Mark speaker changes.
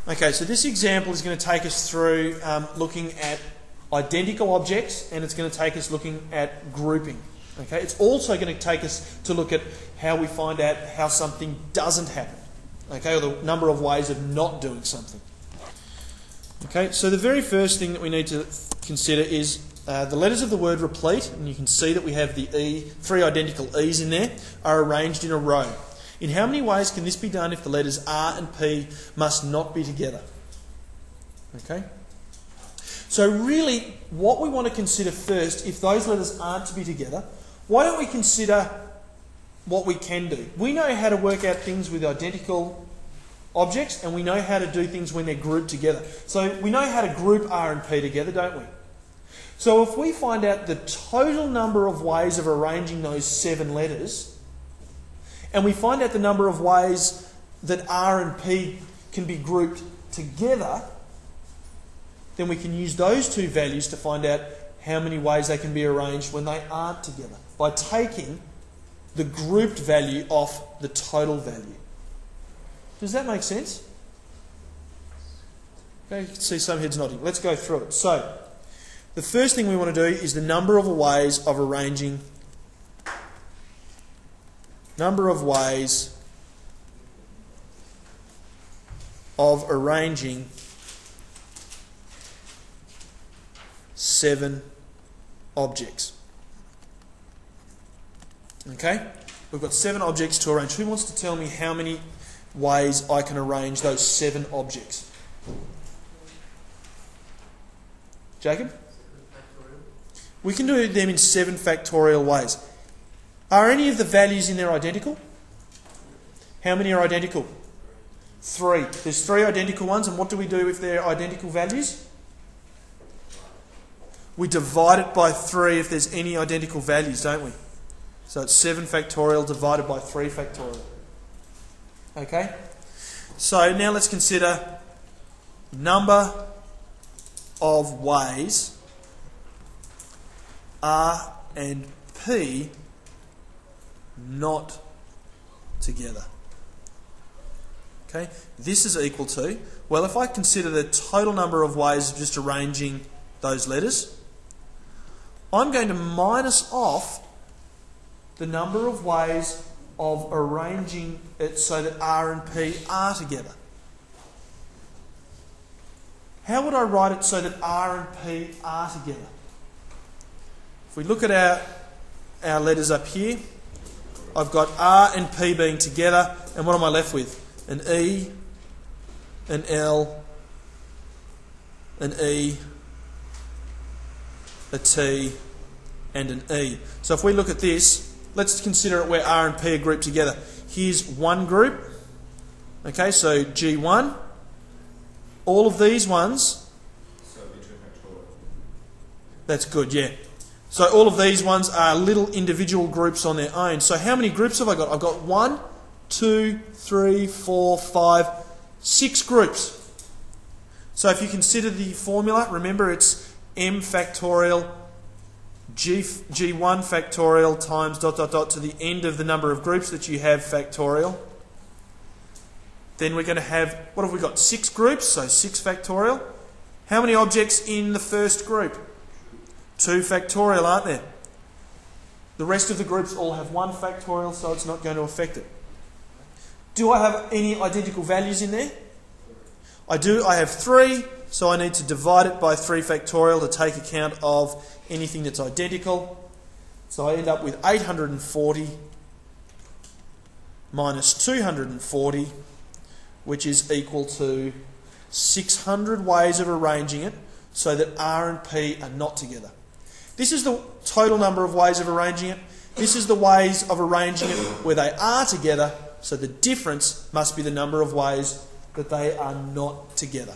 Speaker 1: Okay, so this example is going to take us through looking at identical objects, and it's going to take us looking at grouping. Okay, it's also going to take us to look at how we find out how something doesn't happen. Okay, or the number of ways of not doing something. Okay, so the very first thing that we need to consider is the letters of the word replete, and you can see that we have the E, 3 identical E's in there, are arranged in a row. In how many ways can this be done if the letters R and P must not be together? Okay? So really, what we want to consider first, if those letters aren't to be together, why don't we consider what we can do? We know how to work out things with identical objects, and we know how to do things when they're grouped together. So we know how to group R and P together, don't we? So if we find out the total number of ways of arranging those 7 letters, and we find out the number of ways that R and P can be grouped together, then we can use those 2 values to find out how many ways they can be arranged when they aren't together, by taking the grouped value off the total value. Does that make sense? Okay, you can see some heads nodding. Let's go through it. So, the first thing we want to do is the number of ways of arranging 7 objects. Okay? We've got 7 objects to arrange. Who wants to tell me how many ways I can arrange those 7 objects? Jacob? We can do them in 7 factorial ways. Are any of the values in there identical? How many are identical? 3. There's 3 identical ones, and what do we do if they're identical values? We divide it by 3 if there's any identical values, don't we? So it's 7 factorial divided by 3 factorial. Okay? So now let's consider number of ways R and P not together. Okay? This is equal to, well, if I consider the total number of ways of just arranging those letters, I'm going to minus off the number of ways of arranging it so that R and P are together. How would I write it so that R and P are together? If we look at our letters up here, I've got R and P being together, and what am I left with? An E, an L, an E, a T, and an E. So if we look at this, let's consider it where R and P are grouped together. Here's one group. Okay, so G1. All of these ones. That's good, yeah. So all of these ones are little individual groups on their own. So how many groups have I got? I've got 1, 2, 3, 4, 5, 6 groups. So if you consider the formula, remember it's m factorial G1 factorial times ... to the end of the number of groups that you have factorial. Then we're going to have, what have we got? 6 groups, so 6 factorial. How many objects in the first group? 2 factorial, aren't there? The rest of the groups all have 1 factorial, so it's not going to affect it. Do I have any identical values in there? I do. I have 3, so I need to divide it by 3 factorial to take account of anything that's identical. So I end up with 840 minus 240, which is equal to 600 ways of arranging it so that R and P are not together. This is the total number of ways of arranging it. This is the ways of arranging it where they are together, so the difference must be the number of ways that they are not together.